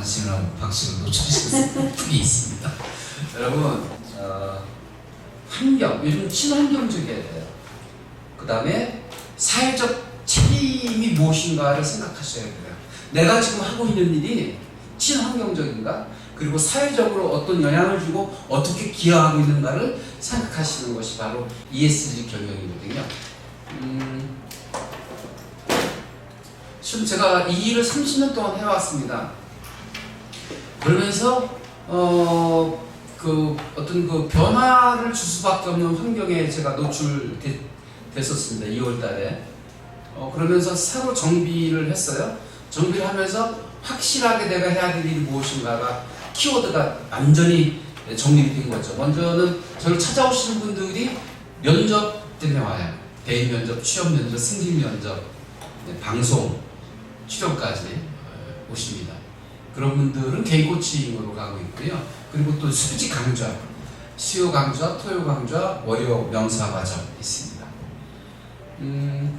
하시느라고 박수를 놓쳐주셨을 뿐이 있습니다. 여러분, 환경, 요즘 친환경적이어야 돼요. 그 다음에 사회적 책임이 무엇인가를 생각하셔야 돼요. 내가 지금 하고 있는 일이 친환경적인가? 그리고 사회적으로 어떤 영향을 주고 어떻게 기여하고 있는가를 생각하시는 것이 바로 ESG 경영이거든요. 지금 제가 이 일을 30년 동안 해왔습니다. 그러면서 어떤 그 변화를 줄 수밖에 없는 환경에 제가 노출됐었습니다. 2월달에. 그러면서 새로 정비를 했어요. 정비를 하면서 확실하게 내가 해야 될 일이 무엇인가가 키워드가 완전히 정립이 된 거죠. 먼저는 저를 찾아오시는 분들이 면접 때문에 와요. 대인 면접, 취업 면접, 승진 면접, 방송, 출연까지 오십니다. 그런 분들은 개인 코칭으로 가고 있고요. 그리고 또 수직 강좌, 수요 강좌, 토요 강좌, 월요 명사 과정 있습니다.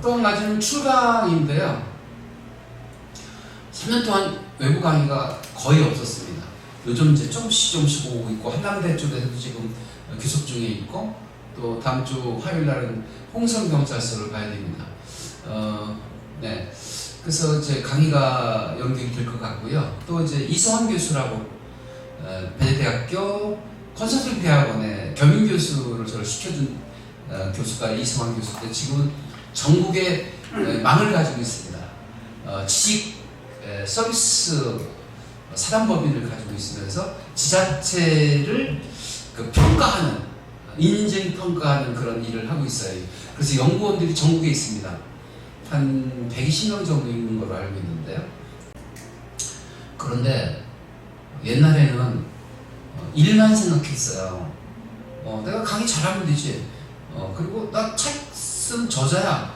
또 한 가지는 출강인데요. 3년 동안 외부 강의가 거의 없었습니다. 요즘 이제 조금씩 오고 있고, 한남대 쪽에서도 지금 교섭 중에 있고, 또 다음 주 화요일 날은 홍성경찰서를 가야 됩니다. 네. 그래서 이제 강의가 연결이 될 것 같고요. 또 이제 이성환 교수라고 배대학교 컨설팅 대학원의 겸임 교수를 저를 시켜준 교수가 이성환 교수인데 지금은 전국에 망을 가지고 있습니다. 지식 서비스 사단법인을 가지고 있으면서 지자체를 평가하는, 인증 평가하는 그런 일을 하고 있어요. 그래서 연구원들이 전국에 있습니다. 한 120명 정도 있는 걸로 알고 있는데요. 그런데 옛날에는 일만 생각했어요. 내가 강의 잘하면 되지. 그리고 나 책 쓴 저자야.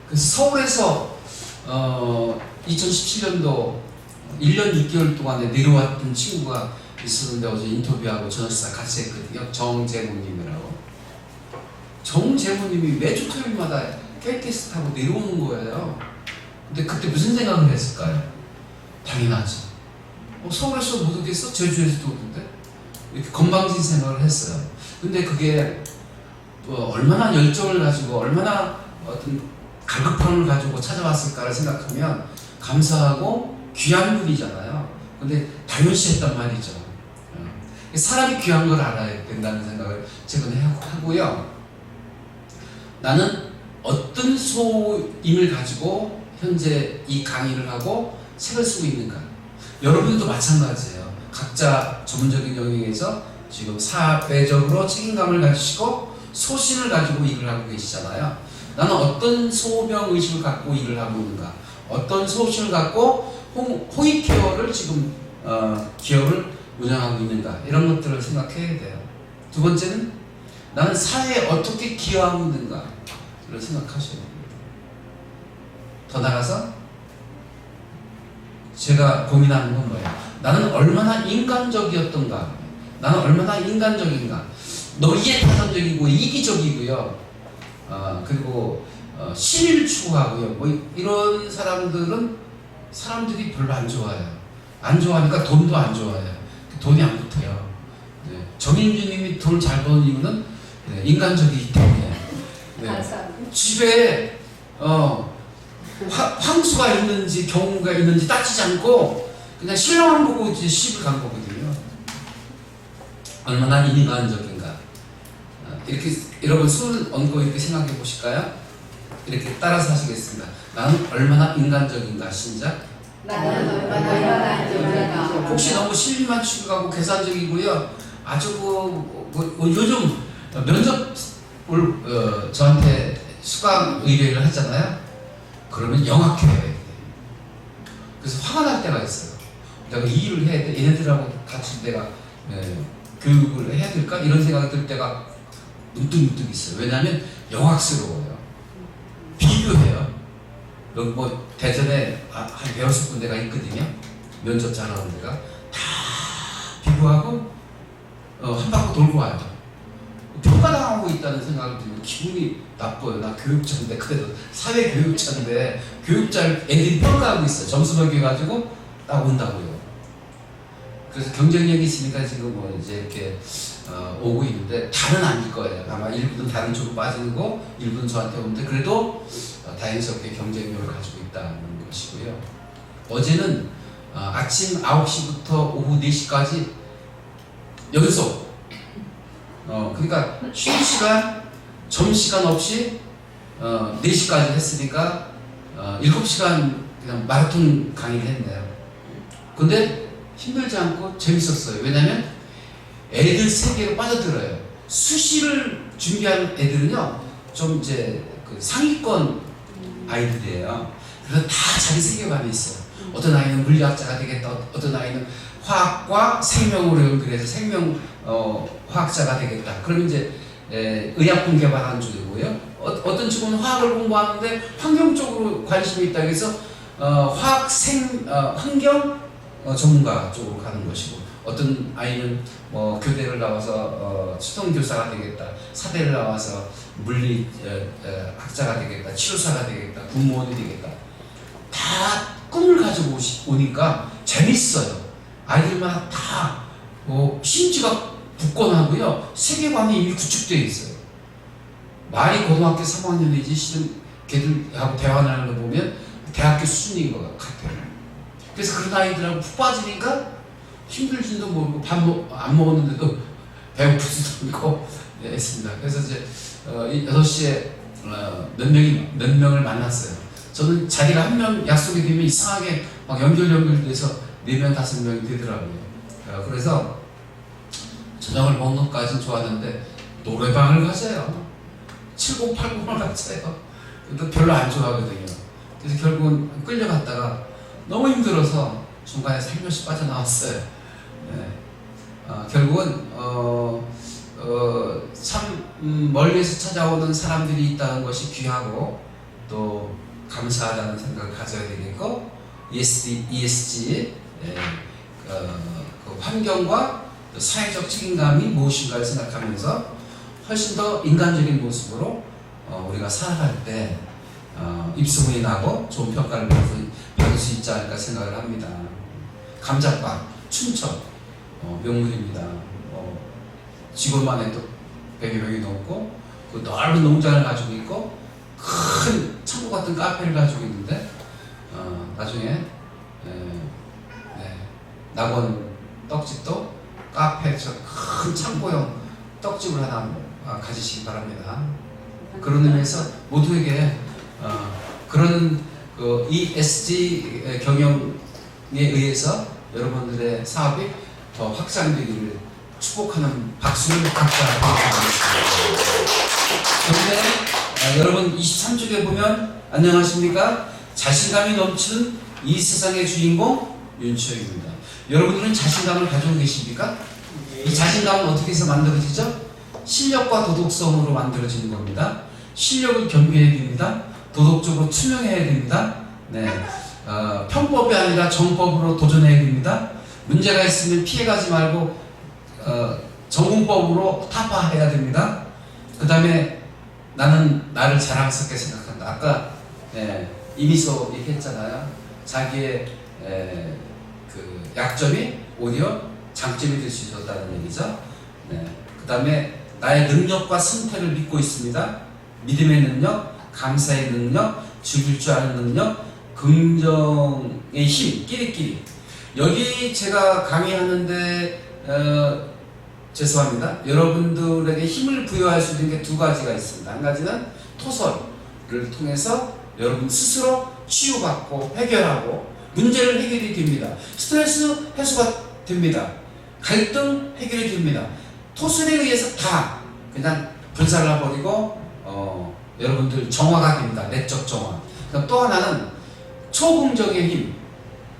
그래서 서울에서 2017년도 1년 6개월 동안에 내려왔던 친구가 있었는데 어제 인터뷰하고 저녁식사 같이 했거든요. 정재모님이라고. 정재모님이 매주 토요일마다 KTX 타고 내려오는 거예요. 근데 그때 무슨 생각을 했을까요? 당연하지. 서울에서 못 오겠어? 제주에서도 오던데? 이렇게 건방진 생각을 했어요. 근데 그게 얼마나 열정을 가지고 얼마나 어떤 갈급함을 가지고 찾아왔을까를 생각하면 감사하고 귀한 분이잖아요. 근데 당연시했단 말이죠. 사람이 귀한 걸 알아야 된다는 생각을 최근에 하고요. 나는 어떤 소임을 가지고 현재 이 강의를 하고 책을 쓰고 있는가. 여러분도 마찬가지예요. 각자 전문적인 영역에서 지금 사회적으로 책임감을 가지시고 소신을 가지고 일을 하고 계시잖아요. 나는 어떤 소명의식을 갖고 일을 하고 있는가, 어떤 소신을 갖고 호의케어를 지금 기업을 운영하고 있는가, 이런 것들을 생각해야 돼요. 두 번째는 나는 사회에 어떻게 기여하고 있는가를 생각하셔야 됩니다. 더 나아가서 제가 고민하는 건 뭐예요? 나는 얼마나 인간적이었던가, 나는 얼마나 인간적인가. 너희의 타산적이고 이기적이고요. 그리고 신의를 추구하고요. 뭐 이런 사람들이 별로 안 좋아해요. 안 좋아하니까 돈도 안 좋아해요. 돈이 안 붙어요. 네. 정인주님이 돈을 잘 버는 이유는 인간적이기 때문에. 네. 집에 황수가 있는지 경우가 있는지 따지지 않고 그냥 신랑을 보고 이제 시집을 간 거거든요. 얼마나 인간적인가. 이렇게 여러분 손을 얹고 이렇게 생각해 보실까요? 이렇게 따라서 하시겠습니다. 나는 얼마나 인간적인가. 시작. 나는 얼마나 인간적인가. 혹시 너무 실비만 추구하고 계산적이고요. 아주 요즘 면접 저한테 수강 의뢰를 하잖아요. 그러면 영악해야 돼. 그래서 화가 날 때가 있어요. 내가 이 일을 해야 돼. 얘네들하고 같이 내가 교육을 해야 될까? 이런 생각이 들 때가 문득문득 있어요. 왜냐하면 영악스러워요. 비교해요. 여기 뭐 대전에 한 6군데가 있거든요. 면접 잘하는 데가 다 비교하고 한 바퀴 돌고 와요. 평가당하고 있다는 생각을 들면 기분이 나빠요. 나 교육자인데, 그래도 사회교육자인데 교육자를 애들이 평가하고 있어요. 점수 매겨가지고 딱 온다고요. 그래서 경쟁력이 있으니까 지금 뭐 이제 이렇게 오고 있는데 다는 아닐 거예요. 아마 일부는 다른 쪽으로 빠지는 거, 일부는 저한테 오는데 그래도 다행스럽게 경쟁력을 가지고 있다는 것이고요. 어제는 아침 9시부터 오후 4시까지 연속 그러니까 쉬는 시간, 점심시간 없이 4시까지 했으니까 7시간 그냥 마라톤 강의를 했네요. 근데 힘들지 않고 재밌었어요. 왜냐면 애들 세계로 빠져들어요. 수시를 준비하는 애들은요, 좀 이제 그 상위권 아이들이에요. 그래서 다 자기 세계관이 있어요. 어떤 아이는 물리학자가 되겠다, 어떤 아이는 화학과 생명으로 연결해서 생명 화학자가 되겠다. 그러면 이제 의약품 개발하는 쪽이고요. 어떤 친구는 화학을 공부하는데 환경 쪽으로 관심이 있다 해서 화학 환경 전문가 쪽으로 가는 것이고, 어떤 아이는 뭐 교대를 나와서 수동교사가 되겠다, 사대를 나와서 물리 학자가 되겠다, 치료사가 되겠다, 군무원이 되겠다. 다 꿈을 가지고 오니까 재밌어요. 아이들마다 다 심지가 굳건하고요, 세계관이 이미 구축되어 있어요. 말이 고등학교 3학년이지 실은 걔들하고 대화 나누는 거 보면 대학교 수준인 것 같아요. 그래서 그런 아이들하고 푹 빠지니까 힘들지도 모르고 밥 안 먹었는데도 배고프지도 않고 했습니다. 그래서 이제 6시에 몇 명을 만났어요. 저는 자리가 한 명 약속이 되면 이상하게 막 연결돼서 4명, 5명이 되더라고요. 그래서 저녁을 먹는 것까지는 좋았는데 노래방을 가세요. 70, 80을 가세요. 근데 별로 안 좋아하거든요. 그래서 결국은 끌려갔다가 너무 힘들어서 중간에 살며시 빠져나왔어요. 네. 결국은 참 멀리서 찾아오는 사람들이 있다는 것이 귀하고 또 감사하다는 생각을 가져야 되겠고, ESG 그 환경과 또 사회적 책임감이 무엇인가를 생각하면서 훨씬 더 인간적인 모습으로 우리가 살아갈 때 입소문이 나고 좋은 평가를 받을 수 있지 않을까 생각을 합니다. 감자빵, 춘천 명물입니다. 직원만 해도 100여 명이 넘고, 그 넓은 농장을 가지고 있고 큰 창고 같은 카페를 가지고 있는데 나중에 낙원 떡집도 카페처럼 큰 창고형 떡집을 하나 가지시기 바랍니다. 그런 의미에서 모두에게 그런 그 ESG 경영에 의해서 여러분들의 사업이 더 확산되기를 축복하는 박수를 각자 드리겠습니다. 그런데 여러분 23쪽에 보면 안녕하십니까? 자신감이 넘치는 이 세상의 주인공 윤치혁입니다. 여러분들은 자신감을 가지고 계십니까? 이 자신감은 어떻게 해서 만들어지죠? 실력과 도덕성으로 만들어지는 겁니다. 실력을 겸비해야 됩니다. 도덕적으로 투명해야 됩니다. 네, 편법이 아니라 정법으로 도전해야 됩니다. 문제가 있으면 피해가지 말고 전공법으로 타파해야 됩니다. 그 다음에 나는 나를 자랑스럽게 생각한다. 아까 이미소 얘기했잖아요. 자기의 그 약점이 오히려 장점이 될 수 있었다는 얘기죠. 그 다음에 나의 능력과 선택을 믿고 있습니다. 믿음의 능력, 감사의 능력, 즐길 줄 아는 능력, 긍정의 힘, 끼리끼리. 여기 제가 강의하는데 죄송합니다. 여러분들에게 힘을 부여할 수 있는 게 두 가지가 있습니다. 한 가지는 토설을 통해서 여러분 스스로 치유받고 해결하고 문제를 해결이 됩니다. 스트레스 해소가 됩니다. 갈등 해결이 됩니다. 토설에 의해서 다 그냥 불살라버리고 여러분들 정화가 됩니다. 내적 정화. 그럼 또 하나는 초긍정의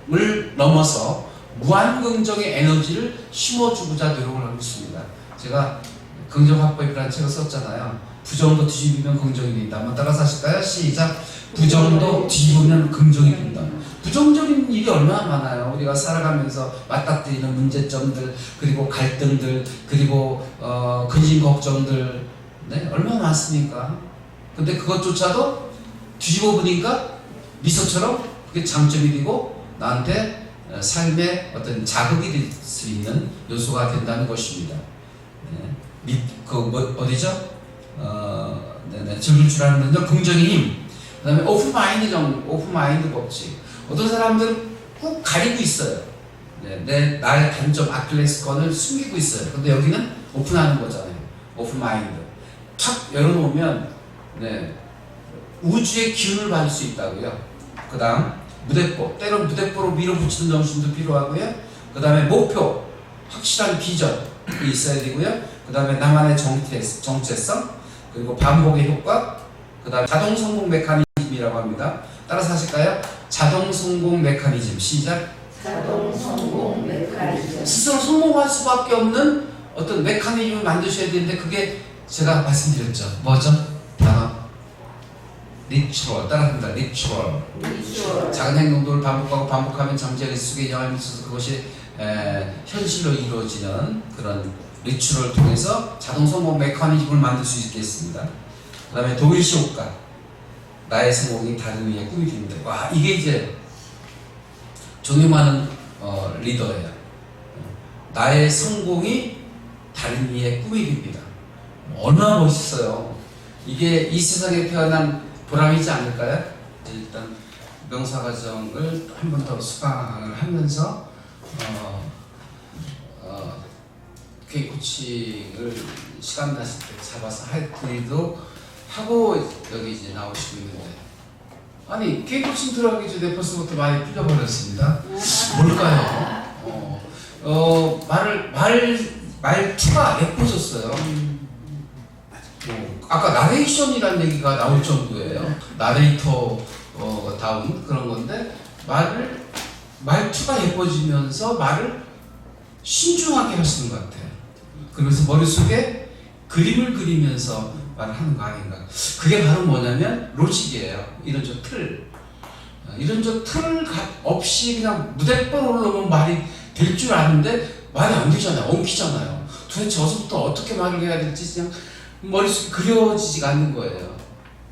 힘을 넘어서 무한긍정의 에너지를 심어주고자 노력을 하고 있습니다. 제가 긍정화법이라는 책을 썼잖아요. 부정도 뒤집으면 긍정이 된다. 한번 따라서 하실까요? 시작. 부정도 뒤집으면 긍정이 된다. 부정적인 일이 얼마나 많아요. 우리가 살아가면서 맞닥뜨리는 문제점들, 그리고 갈등들, 그리고 근심 걱정들, 얼마나 많습니까? 근데 그것조차도 뒤집어 보니까 미소처럼 그게 장점이 되고 나한테 삶의 어떤 자극이 될 수 있는 요소가 된다는 것입니다. 어디죠? 즐길 줄 아는 능력, 긍정의 힘. 그 다음에 오픈마인드 법칙. 어떤 사람들은 꼭 가리고 있어요. 나의 단점, 아킬레스건을 숨기고 있어요. 근데 여기는 오픈하는 거잖아요. 오픈마인드. 탁 열어놓으면 우주의 기운을 받을 수 있다고요. 그 다음 무대뽀. 때론 무대뽀로 밀어붙이는 정신도 필요하고요. 그 다음에 목표, 확실한 비전이 있어야 되고요. 그 다음에 나만의 정체성, 그리고 반복의 효과, 그 다음에 자동 성공 메커니즘이라고 합니다. 따라서 하실까요? 자동 성공 메커니즘. 시작. 자동 성공 메커니즘. 스스로 성공할 수밖에 없는 어떤 메커니즘을 만드셔야 되는데 그게 제가 말씀드렸죠. 뭐죠? 단어. 리추얼. 따라합니다. 리추얼. 작은 행동들을 반복하면 잠재력 속에 영향을 미쳐서 그것이 현실로 이루어지는 그런 리추얼을 통해서 자동 성공 메커니즘을 만들 수 있겠습니다. 그 다음에 도일시 효과. 나의 성공이 다른 이의 꿈이 됩니다. 와, 이게 이제 존경하는 리더예요. 나의 성공이 다른 이의 꿈이 됩니다. 얼마나 멋있어요. 이게 이 세상에 태어난 보람이지 않을까요? 일단 명사과정을 한 번 더 수강을 하면서 K 코칭을 시간 나실 때 잡아서 할 일도 하고 여기 이제 나오시고 있는데, 아니 K 코칭 들어가기 전에 벌써부터 많이 풀려버렸습니다. 뭘까요? 말투가 예뻐졌어요. 아까 나레이션이라는 얘기가 나올 정도예요. 나레이터 다운 그런 건데 말투가 예뻐지면서 말을 신중하게 하시는 것 같아요. 그러면서 머릿속에 그림을 그리면서 말을 하는 거 아닌가. 그게 바로 뭐냐면 로직이에요. 이런 저 틀. 이런 저 틀 없이 그냥 무대뽀로 올라오면 말이 될 줄 아는데 말이 안 되잖아요. 엉키잖아요. 도대체 어디서부터 어떻게 말을 해야 될지 그냥 머릿속에 그려지지가 않는 거예요.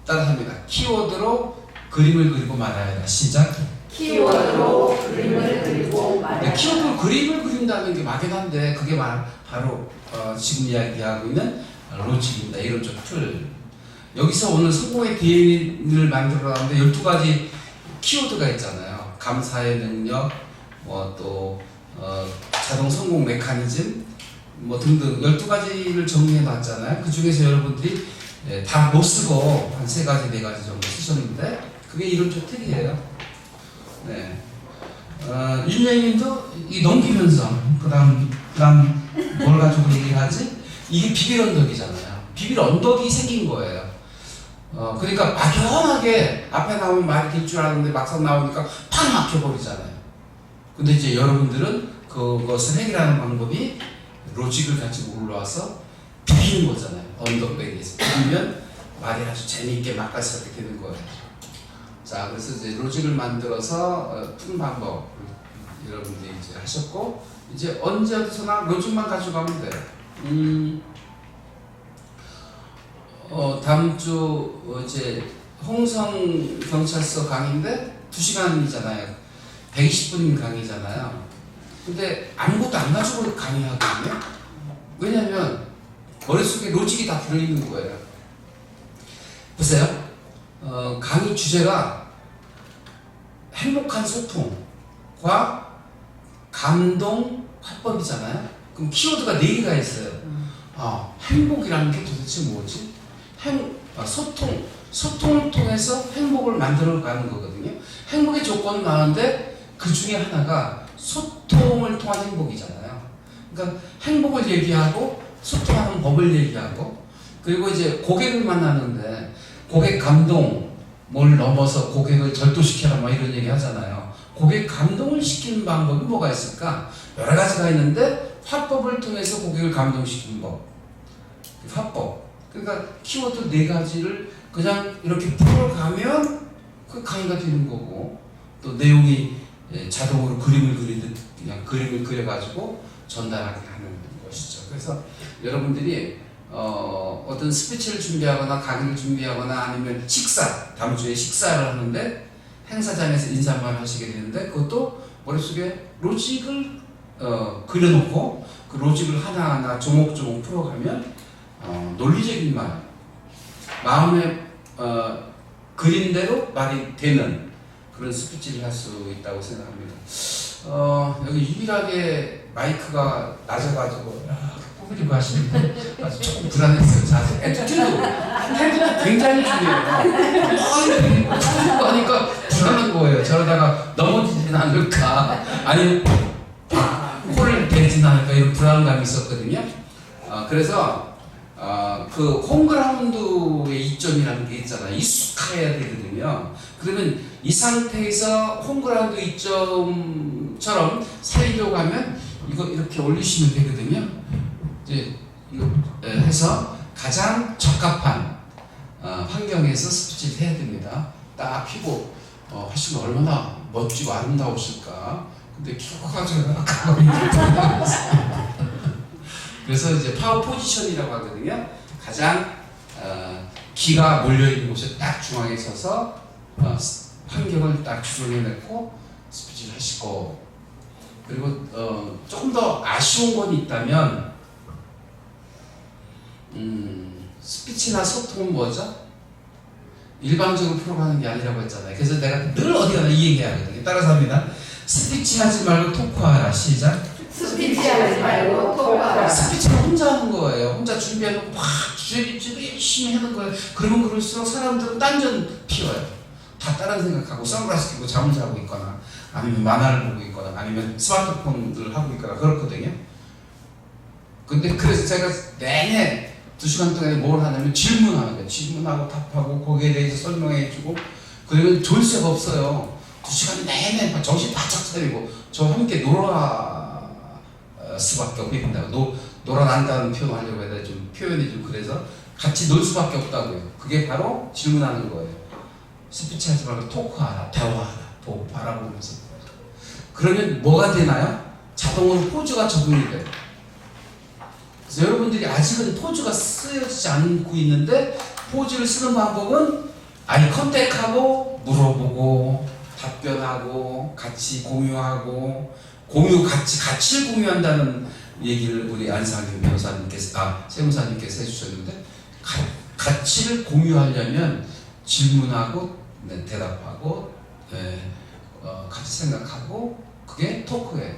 따라합니다. 키워드로 그림을 그리고 말아야 한다. 시작. 키워드로 그림을 그리고 말한다. 키워드로 그림을 그린다는 게 막연한데 그게 바로 지금 이야기하고 있는 로직입니다. 이런 좀 틀. 여기서 오늘 성공의 DNA를 만들어가는데 12가지 키워드가 있잖아요. 감사의 능력, 또 자동 성공 메커니즘, 등등 12가지를 정리해 놨잖아요. 그 중에서 여러분들이 다 못 쓰고 한 3가지, 4가지 정도 쓰셨는데 그게 이런 좀 틀이에요. 윤영님도 이 넘기면서 그다음 뭘 가지고 얘기하지? 이게 비빌 언덕이잖아요. 비빌 언덕이 생긴 거예요. 그러니까 막연하게 앞에 나오면 말이 될 줄 알았는데 막상 나오니까 팍 막혀버리잖아요. 근데 이제 여러분들은 그것을 해결하는 방법이 로직을 가지고 올라와서 비비는 거잖아요. 언덕배기에서 비비면 말이 아주 재미있게 맛깔스럽게 되는 거예요. 자, 그래서 이제 로직을 만들어서 푸는 방법 여러분들이 이제 하셨고, 이제 언제 어디서나 로직만 가지고 가면 돼요. 다음 주 이제 홍성 경찰서 강의인데 2시간이잖아요. 120분 강의잖아요. 근데 아무것도 안 가지고 강의하거든요. 왜냐면 머릿속에 로직이 다 들어있는 거예요. 보세요. 강의 주제가 행복한 소통과 감동 화법이잖아요. 그럼 키워드가 4개가 있어요. 행복이라는 게 도대체 뭐지? 소통을 통해서 행복을 만들어가는 거거든요. 행복의 조건은 많은데 그 중에 하나가 소통을 통한 행복이잖아요. 그러니까 행복을 얘기하고 소통하는 법을 얘기하고, 그리고 이제 고객을 만나는데 고객 감동을 넘어서 고객을 절도시켜라 이런 얘기 하잖아요. 고객 감동을 시키는 방법이 뭐가 있을까? 여러 가지가 있는데 화법을 통해서 고객을 감동시키는 법, 화법. 그러니까 키워드 4가지를 그냥 이렇게 풀어가면 그 강의가 되는 거고, 또 내용이 자동으로 그림을 그리듯 그냥 그림을 그려가지고 전달하게 하는 것이죠. 그래서 여러분들이 어떤 스피치를 준비하거나 강의를 준비하거나 아니면 다음 주에 식사를 하는데 행사장에서 인사말 하시게 되는데 그것도 머릿속에 로직을 그려놓고 그 로직을 하나하나 조목조목 풀어가면 논리적인 말, 마음에 그린 대로 말이 되는 그런 스피치를 할 수 있다고 생각합니다. 여기 유일하게 마이크가 낮아가지고 뽑으려고 하시는데 아주 조금 불안했어요. 자세, 태도도 굉장히 중요해요. 뽑으려고 하니까 불안한 거예요. 저러다가 넘어지진 않을까, 아니면 코를 대진 않을까, 이런 불안감이 있었거든요. 그래서 그 홈그라운드의 이점이라는 게 있잖아요. 익숙해야 되거든요. 그러면 이 상태에서 홈그라운드 이점처럼 살려고 하면 이거 이렇게 올리시면 되거든요. 이제 이거 해서 가장 적합한 환경에서 스피치를 해야 됩니다. 딱 피고 하시면 얼마나 멋지고 아름다우실까. 근데 키가 커가지고 가만히 그래서 이제 파워 포지션이라고 하거든요. 가장 기가 몰려있는 곳에 딱 중앙에 서서 환경을 딱 조정해놓고 스피치를 하시고, 그리고 조금 더 아쉬운 건 있다면 스피치나 소통은 뭐죠? 일방적으로 풀어가는 게 아니라고 했잖아요. 그래서 내가 늘 어디 가나 이 얘기 하거든요. 따라서 합니다. 스피치 하지 말고 토크하라. 시작. 스피치 하지 말고 토크하라. 스피치는 혼자 하는 거예요. 혼자 준비해놓고 막 주제립지도 열심히 하는 거예요. 그러면 그럴수록 사람들은 딴전 피워요. 다 다른 생각하고 선글라스 끼고 잠을 자고 있거나, 아니면 만화를 보고 있거나, 아니면 스마트폰을 하고 있거나 그렇거든요. 근데 그래서 제가 내내 2시간 동안에 뭘 하냐면 질문하는 거예요. 질문하고 답하고 거기에 대해서 설명해주고, 그러면 졸 새가 없어요. 2시간 내내 막 정신 바짝 차리고 저 함께 놀아 수밖에 없다고. 놀아난다는 표현을 하려고 해야 좀 표현이 좀 그래서 같이 놀 수밖에 없다고요. 그게 바로 질문하는 거예요. 스피치 하지 말고 토크하라, 대화하라, 보고 바라보면서. 그러면 뭐가 되나요? 자동으로 포즈가 적용이 돼요. 그래서 여러분들이 아직은 포즈가 쓰여지지 않고 있는데, 포즈를 쓰는 방법은 아이 컨택하고 물어보고 답변하고 같이 공유하고 가치를 공유한다는 얘기를 우리 안상규 변호사님께서 세무사님께서 해주셨는데, 가치를 공유하려면 질문하고 대답하고 같이 생각하고, 그게 토크예요.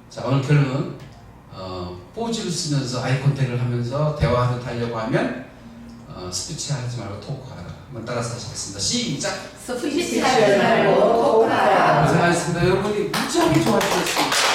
자, 오늘 결론은 포즈를 쓰면서 아이 컨택을 하면서 대화를 하려고 하면 스피치 하지 말고 토크하라. 한번 따라서 하시겠습니다. 시작! 스피치 하지 말고 토크하라. 고생하셨습니다. 여러분이 무지하게 좋아하셨습니다.